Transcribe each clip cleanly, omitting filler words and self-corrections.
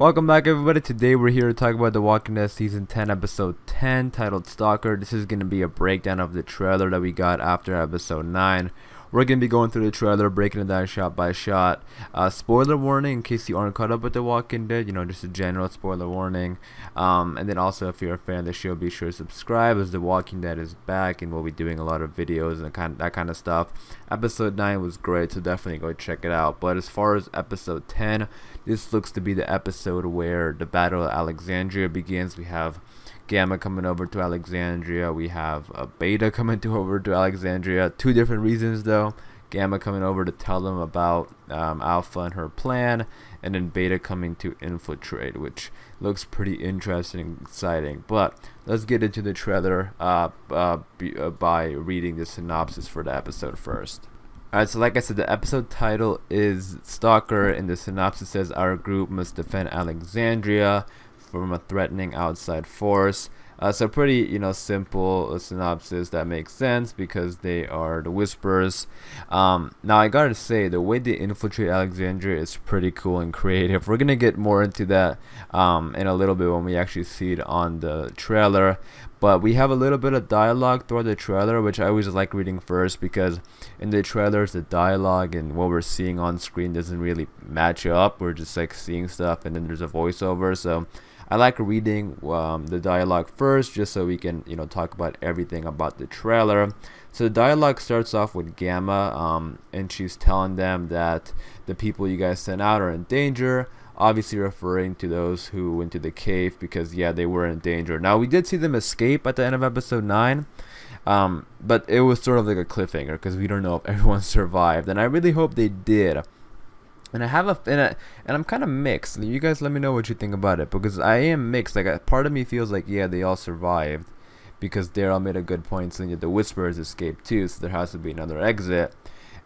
Welcome back, everybody. Today we're here to talk about The Walking Dead Season 10, Episode 10, titled Stalker. This is going to be a breakdown of the trailer that we got after Episode 9. We're going to be going through the trailer, breaking it down shot by shot. Spoiler warning in case you aren't caught up with The Walking Dead, just a general spoiler warning. And then also, if you're a fan of the show, be sure to subscribe, as The Walking Dead is back and we'll be doing a lot of videos and that kind of stuff. Episode 9 was great, so definitely go check it out. But as far as Episode 10, this looks to be the episode where the Battle of Alexandria begins. We have Gamma coming over to Alexandria. We have Beta coming over to Alexandria. Two different reasons though. Gamma coming over to tell them about Alpha and her plan, and then Beta coming to infiltrate, which looks pretty interesting and exciting. But let's get into the trailer by reading the synopsis for the episode first. Alright, so like I said, the episode title is Stalker, and the synopsis says our group must defend Alexandria from a threatening outside force. So pretty, simple synopsis that makes sense because they are the Whisperers. Now I gotta say, the way they infiltrate Alexandria is pretty cool and creative. We're gonna get more into that in a little bit when we actually see it on the trailer. But we have a little bit of dialogue throughout the trailer, which I always like reading first, because in the trailers the dialogue and what we're seeing on screen doesn't really match up. We're just like seeing stuff and then there's a voiceover. So I like reading the dialogue first, just so we can talk about everything about the trailer. So the dialogue starts off with Gamma, and she's telling them that the people you guys sent out are in danger, obviously referring to those who went to the cave, because they were in danger. Now we did see them escape at the end of episode 9, but it was sort of like a cliffhanger because we don't know if everyone survived, and I really hope they did. And and I'm kind of mixed. You guys let me know what you think about it, because I am mixed. Like, a part of me feels like they all survived, because Daryl made a good point saying that the Whisperers escaped too, so there has to be another exit.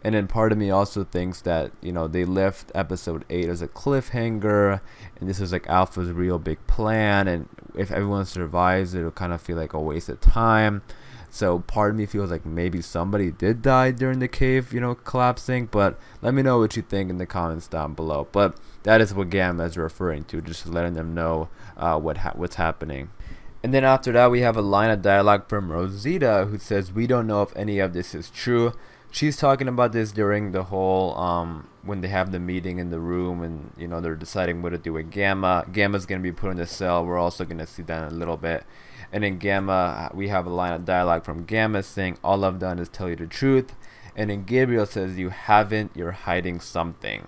And then part of me also thinks that they left episode 8 as a cliffhanger, and this is like Alpha's real big plan, and if everyone survives it'll kind of feel like a waste of time. So part of me feels like maybe somebody did die during the cave collapsing, but let me know what you think in the comments down below. But that is what Gamma is referring to, just letting them know what's happening. And then after that we have a line of dialogue from Rosita, who says, "We don't know if any of this is true." She's talking about this during the whole when they have the meeting in the room, and they're deciding what to do with Gamma. Gamma's gonna be put in the cell. We're also gonna see that in a little bit. And in Gamma, we have a line of dialogue from Gamma saying, "All I've done is tell you the truth." And then Gabriel says, "You haven't, you're hiding something."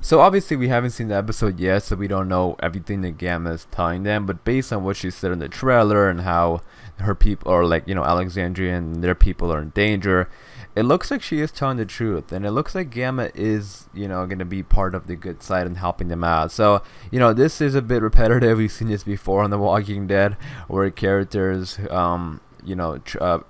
So obviously we haven't seen the episode yet, so we don't know everything that Gamma is telling them, but based on what she said in the trailer and how her people, or Alexandria and their people, are in danger, it looks like she is telling the truth, and it looks like Gamma is going to be part of the good side and helping them out. So this is a bit repetitive. We've seen this before on The Walking Dead, where characters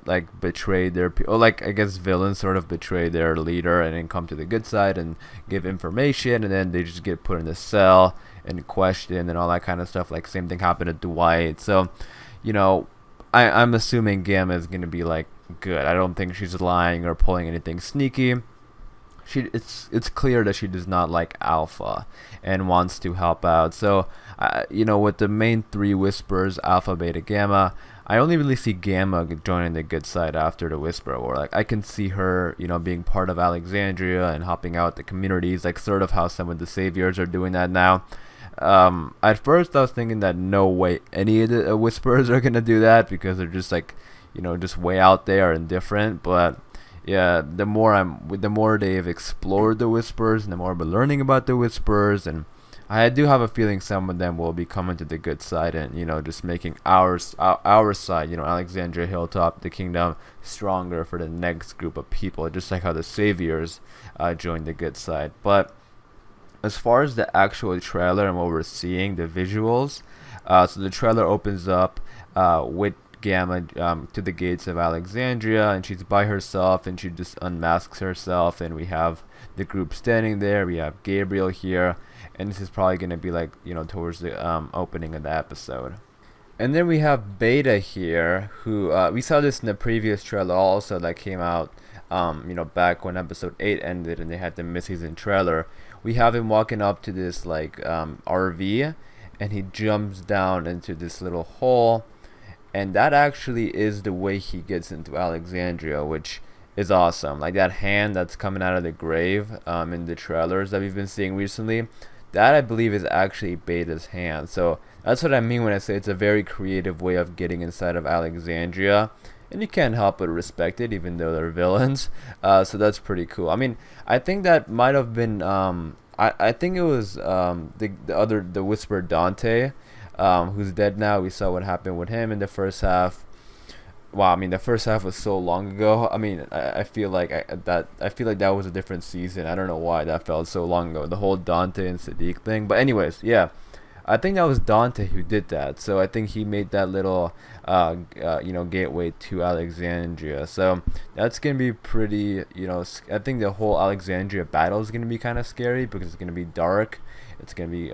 like betray their I guess villains sort of betray their leader and then come to the good side and give information, and then they just get put in the cell and questioned and all that kind of stuff. Like, same thing happened to Dwight. So I'm assuming Gamma is going to be like good. I don't think she's lying or pulling anything sneaky. It's clear that she does not like Alpha and wants to help out. So with the main three Whisperers, Alpha, Beta, Gamma, I only really see Gamma joining the good side after the Whisperer War. Like, I can see her being part of Alexandria and helping out the communities, like sort of how some of the Saviors are doing that now. At first I was thinking that no way any of the Whisperers are gonna do that, because they're just like just way out there and different. But the more they've explored the Whisperers, and the more we're learning about the Whisperers, and I do have a feeling some of them will be coming to the good side and just making our side, Alexandria, Hilltop, the Kingdom, stronger for the next group of people, just like how the Saviors joined the good side. But as far as the actual trailer and what we're seeing, the visuals, so the trailer opens up with Gamma to the gates of Alexandria, and she's by herself, and she just unmasks herself, and we have the group standing there. We have Gabriel here, and this is probably going to be like towards the opening of the episode. And then we have Beta here, who we saw this in the previous trailer also that came out back when episode 8 ended and they had the mid-season trailer, we have him walking up to this like RV, and he jumps down into this little hole, and that actually is the way he gets into Alexandria, which is awesome. Like that hand that's coming out of the grave in the trailers that we've been seeing recently, that I believe is actually Beta's hand. So that's what I mean when I say it's a very creative way of getting inside of Alexandria, and you can't help but respect it, even though they're villains. So that's pretty cool. I mean, I think that might have been I think it was the Whisperer Dante, who's dead now. We saw what happened with him in the first half. Wow, I mean the first half was so long ago. I mean, I feel like that was a different season. I don't know why that felt so long ago. The whole Dante and Sadiq thing. But anyways, yeah, I think that was Dante who did that. So I think he made that little gateway to Alexandria. So that's gonna be pretty. I think the whole Alexandria battle is gonna be kind of scary because it's gonna be dark. It's gonna be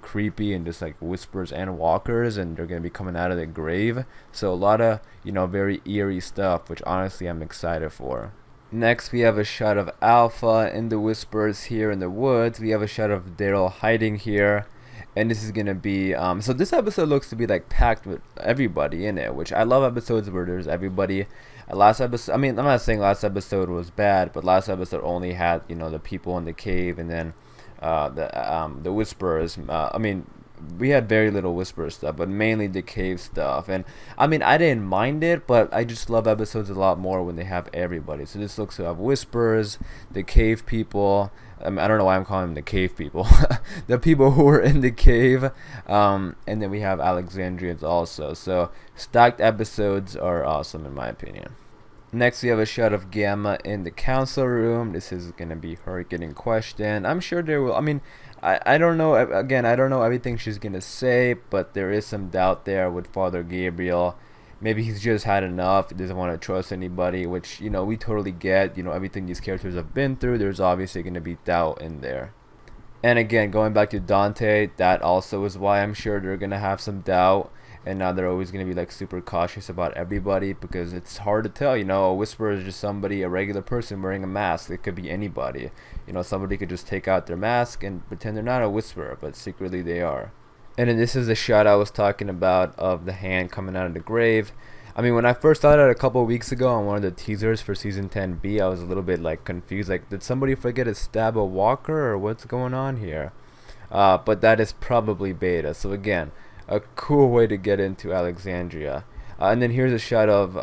creepy and just like whispers and walkers, and they're gonna be coming out of the grave. So a lot of very eerie stuff, which honestly I'm excited for. Next, we have a shot of Alpha and the whispers here in the woods. We have a shot of Daryl hiding here, and this is gonna be so this episode looks to be like packed with everybody in it, which I love episodes where there's everybody. Last episode, I mean, I'm not saying last episode was bad, but last episode only had the people in the cave, and then the whisperers. I mean, we had very little whisper stuff, but mainly the cave stuff. And I mean, I didn't mind it, but I just love episodes a lot more when they have everybody. So this looks to have whispers, the cave people. I mean, I don't know why I'm calling them the cave people. The people who were in the cave, and then we have Alexandrians also. So stacked episodes are awesome in my opinion. Next, we have a shot of Gamma in the council room. This is going to be her getting questioned. I'm sure there will. I mean, I don't know. Again, I don't know everything she's going to say, but there is some doubt there with Father Gabriel. Maybe he's just had enough. He doesn't want to trust anybody, which, we totally get. Everything these characters have been through, there's obviously going to be doubt in there. And again, going back to Dante, that also is why I'm sure they're going to have some doubt. And now they're always going to be like super cautious about everybody because it's hard to tell. A whisperer is just somebody, a regular person wearing a mask. It could be anybody. Somebody could just take out their mask and pretend they're not a whisperer, but secretly they are. And then this is the shot I was talking about of the hand coming out of the grave. I mean, when I first saw that a couple of weeks ago on one of the teasers for season 10B, I was a little bit like confused. Like, did somebody forget to stab a walker or what's going on here? But that is probably Beta. So again, a cool way to get into Alexandria. And then here's a shot of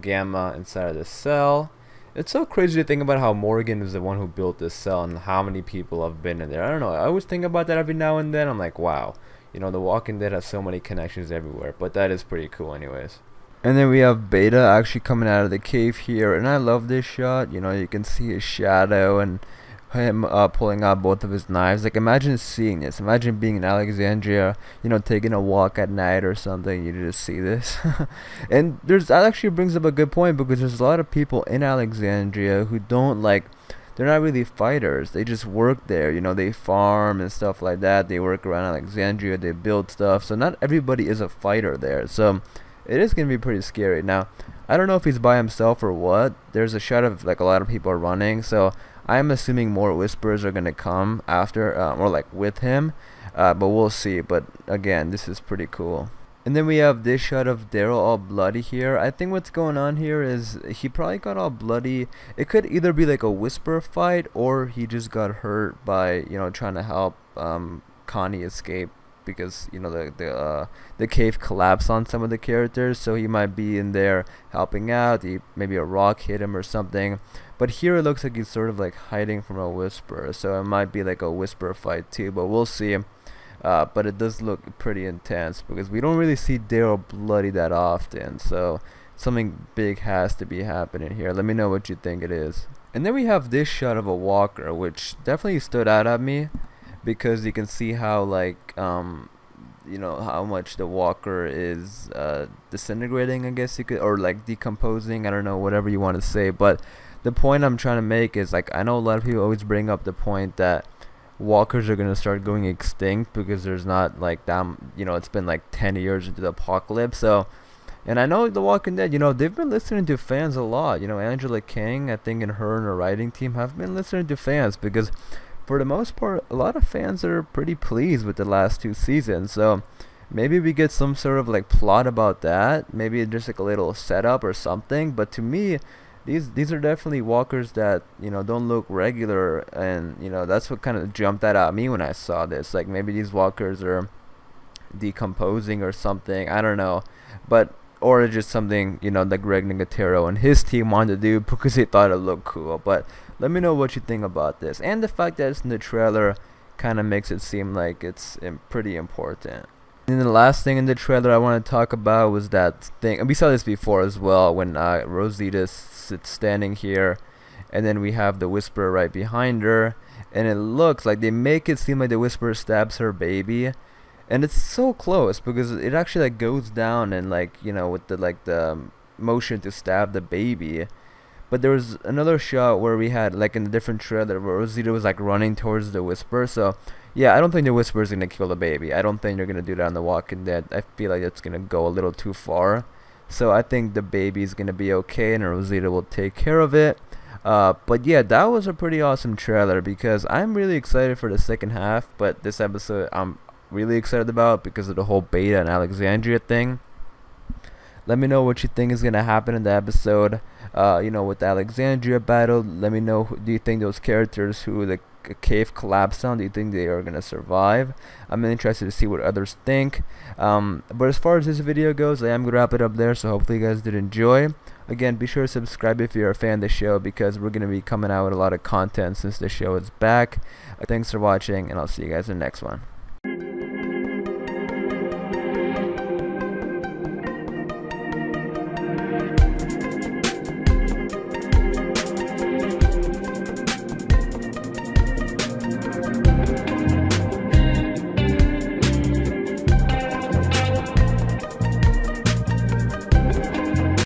Gamma inside of the cell. It's so crazy to think about how Morgan is the one who built this cell and how many people have been in there. I don't know. I always think about that every now and then. I'm like, wow. The Walking Dead has so many connections everywhere. But that is pretty cool anyways. And then we have Beta actually coming out of the cave here. And I love this shot. You can see his shadow and him pulling out both of his knives. Like, imagine seeing this. Imagine being in Alexandria, taking a walk at night or something. You just see this. And that actually brings up a good point because there's a lot of people in Alexandria who don't they're not really fighters. They just work there. They farm and stuff like that. They work around Alexandria. They build stuff. So not everybody is a fighter there. So it is going to be pretty scary. Now, I don't know if he's by himself or what. There's a shot of a lot of people are running. So I'm assuming more whispers are going to come after or with him. But we'll see. But again, this is pretty cool. And then we have this shot of Daryl all bloody here. I think what's going on here is he probably got all bloody. It could either be like a whisper fight or he just got hurt by, trying to help Connie escape because, the cave collapsed on some of the characters. So he might be in there helping out. Maybe a rock hit him or something. But here it looks like he's sort of hiding from a whisperer. So it might be like a whisper fight too. But we'll see. But it does look pretty intense because we don't really see Daryl bloody that often. So something big has to be happening here. Let me know what you think it is. And then we have this shot of a walker, which definitely stood out at me because you can see how how much the walker is disintegrating, I guess you could, or decomposing. I don't know, whatever you want to say. But the point I'm trying to make is I know a lot of people always bring up the point that walkers are going to start going extinct because there's not it's been 10 years into the apocalypse. So, and I know The Walking Dead, they've been listening to fans a lot. Angela King, I think, and her writing team have been listening to fans because for the most part, a lot of fans are pretty pleased with the last 2 seasons. So maybe we get some sort of like plot about that. Maybe just like a little setup or something. But to me, these are definitely walkers that don't look regular, and that's what kind of jumped out at me when I saw this. Like maybe these walkers are decomposing or something. I don't know, but or it's just something that Greg Nicotero and his team wanted to do because they thought it looked cool. But let me know what you think about this, and the fact that it's in the trailer kind of makes it seem like it's pretty important. And the last thing in the trailer I want to talk about was that thing, and we saw this before as well, when Rosita sits standing here, and then we have the Whisperer right behind her, and it looks like they make it seem like the Whisperer stabs her baby, and it's so close because it actually like goes down and with the motion to stab the baby. But there was another shot where we had like in a different trailer where Rosita was like running towards the Whisperer. So yeah, I don't think the Whisperer is gonna kill the baby. I don't think they're gonna do that on The Walking Dead. I feel like it's gonna go a little too far. So I think the baby's gonna be okay, and Rosita will take care of it. But yeah, that was a pretty awesome trailer because I'm really excited for the second half. But this episode I'm really excited about because of the whole Beta and Alexandria thing. Let me know what you think is gonna happen in the episode. With the Alexandria battle. Let me know. Do you think those characters who the cave collapsed on, do you think they are gonna survive? I'm interested to see what others think. But as far as this video goes, I am gonna wrap it up there. So hopefully you guys did enjoy. Again, be sure to subscribe if you're a fan of the show because we're gonna be coming out with a lot of content since the show is back. Thanks for watching, and I'll see you guys in the next one.